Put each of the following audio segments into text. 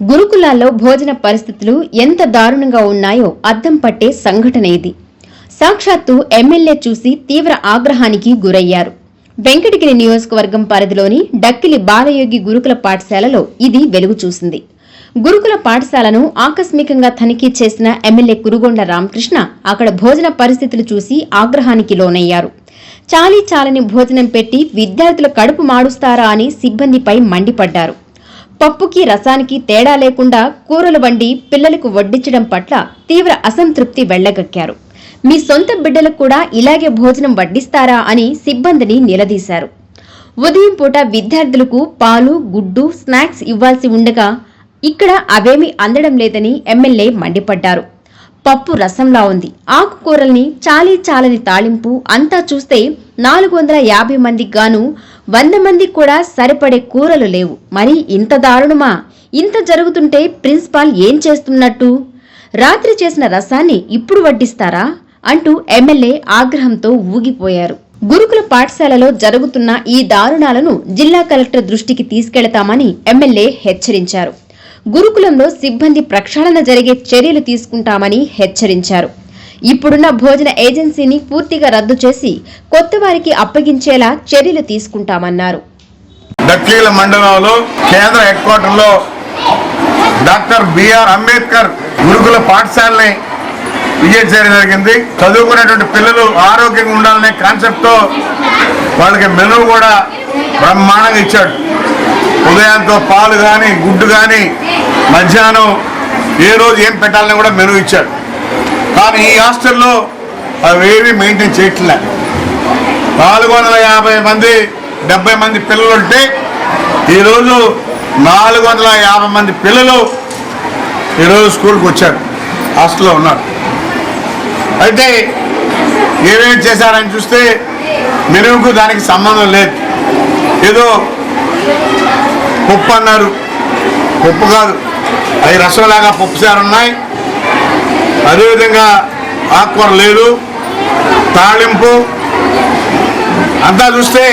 గురుకులాల్లో భోజన పరిస్థితులు ఎంత దారుణంగా ఉన్నాయో అద్దం పట్టే సంఘటన ఇది. సాక్షాత్తు ఎమ్మెల్యే చూసి తీవ్ర ఆగ్రహానికి గురయ్యారు. వెంకటగిరి నియోజకవర్గం పరిధిలోని డక్కిలి బాలయోగి గురుకుల పాఠశాలలో ఇది వెలుగు చూసింది. గురుకుల పాఠశాలను ఆకస్మికంగా తనిఖీ చేసిన ఎమ్మెల్యే కురుగొండ రామకృష్ణ అక్కడ భోజన పరిస్థితులు చూసి ఆగ్రహానికి లోనయ్యారు. చాలని భోజనం పెట్టి విద్యార్థుల కడుపు మాడుస్తారా అని సిబ్బందిపై మండిపడ్డారు. పప్పుకి రసానికి తేడా లేకుండా కూరలు వండి పిల్లలకు వడ్డించడం పట్ల తీవ్ర అసంతృప్తి వెళ్లగక్కారు. మీ సొంత బిడ్డలకు కూడా ఇలాగే భోజనం వడ్డిస్తారా అని సిబ్బందిని నిలదీశారు. ఉదయం పూట విద్యార్థులకు పాలు, గుడ్డు, స్నాక్స్ ఇవ్వాల్సి ఉండగా ఇక్కడ అవేమీ అందడం లేదని ఎమ్మెల్యే మండిపడ్డారు. పప్పు రసంలా ఉంది, ఆకుకూరల్ని చాలని తాళింపు అంతా చూస్తే 450 మందికి గాను 100 మందికి కూడా సరిపడే కూరలు లేవు. మరి ఇంత దారుణమా? ఇంత జరుగుతుంటే ప్రిన్సిపాల్ ఏం చేస్తున్నట్టు? రాత్రి చేసిన రసాన్ని ఇప్పుడు వడ్డిస్తారా అంటూ ఎమ్మెల్యే ఆగ్రహంతో ఊగిపోయారు. గురుకుల పాఠశాలలో జరుగుతున్న ఈ దారుణాలను జిల్లా కలెక్టర్ దృష్టికి తీసుకెళతామని ఎమ్మెల్యే హెచ్చరించారు. గురుకులంలో సిబ్బంది ప్రక్షాళన జరిగే చర్యలు తీసుకుంటామని హెచ్చరించారు. ఇప్పుడున్న భోజన ఏజెన్సీని పూర్తిగా రద్దు చేసి కొత్త వారికి అప్పగించేలా చర్యలు తీసుకుంటామన్నారు. డక్లీల మండలంలో కేంద్ర హెడ్ క్వార్టర్లో డాక్టర్ బిఆర్ అంబేద్కర్ గురుకుల పాఠశాలని విజిట్ చేయడం జరిగింది. చదువుకునేటువంటి పిల్లలు ఆరోగ్యంగా ఉండాలనే కాన్సెప్ట్ తో వాళ్ళకి మెనూ కూడా బ్రహ్మాండంగా ఇచ్చాడు. ఉదయంతో పాలు కానీ గుడ్డు కానీ మధ్యాహ్నం ఏ రోజు ఏం పెట్టాలని కూడా మెనూ ఇచ్చాడు. కానీ ఈ హాస్టల్లో అవేవి మెయింటైన్ చేయట్లే. 450 మంది 70 మంది పిల్లలు ఉంటే ఈరోజు 450 మంది పిల్లలు ఈరోజు స్కూల్కి వచ్చారు, హాస్టల్లో ఉన్నారు. అయితే ఏమేమి చేశారని చూస్తే మెనూకు దానికి సంబంధం లేదు. ఏదో పప్పు అన్నారు, పప్పు కాదు, అవి రసంలాగా పప్పు సారు ఉన్నాయి. అదేవిధంగా ఆకుకూర లేదు, తాళింపు అంతా చూస్తే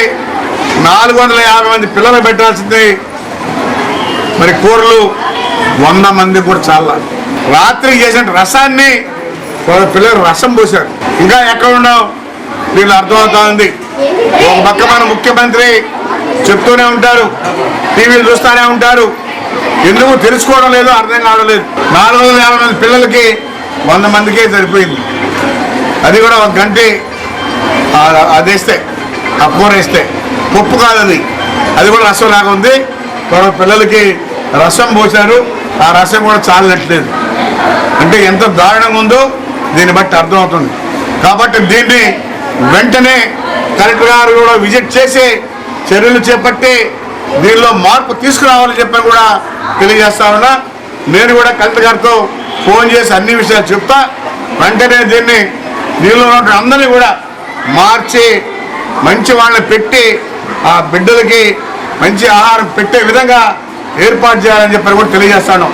450 మంది పిల్లలు పెట్టాల్సింది. మరి కూరలు 100 మంది కూడా చాలా. రాత్రి చేసిన రసాన్ని పిల్లలు రసం పోశారు. ఇంకా ఎక్కడ ఉన్నాం వీళ్ళు అర్థమవుతా ఉంది. ఒక పక్క మన ముఖ్యమంత్రి చెప్తూనే ఉంటారు, టీవీలు చూస్తూనే ఉంటారు, ఎందుకు తెలుసుకోవడం లేదో అర్థం కావడం లేదు. 450 మంది పిల్లలకి 100 మందికే సరిపోయింది. అది కూడా ఒక గంట అది వేస్తే, ఆ కూర వేస్తే పప్పు కాదు అది కూడా రసం లాగా ఉంది. పిల్లలకి రసం పోశారు, ఆ రసం కూడా చాలట్లేదు. అంటే ఎంత దారుణంగా ఉందో దీన్ని బట్టి అర్థమవుతుంది. కాబట్టి దీన్ని వెంటనే కలెక్టర్ గారు కూడా విజిట్ చేసి చర్యలు చేపట్టి దీనిలో మార్పు తీసుకురావాలని చెప్పి కూడా తెలియజేస్తా ఉన్నా. నేను కూడా కలెక్టర్ గారితో ఫోన్ చేసి అన్ని విషయాలు చెప్తా. వెంటనే దీనిలో ఉన్న అందరినీ కూడా మార్చి మంచి వాళ్ళని పెట్టి ఆ బిడ్డలకి మంచి ఆహారం పెట్టే విధంగా ఏర్పాటు చేయాలని చెప్పి కూడా తెలియజేస్తాను.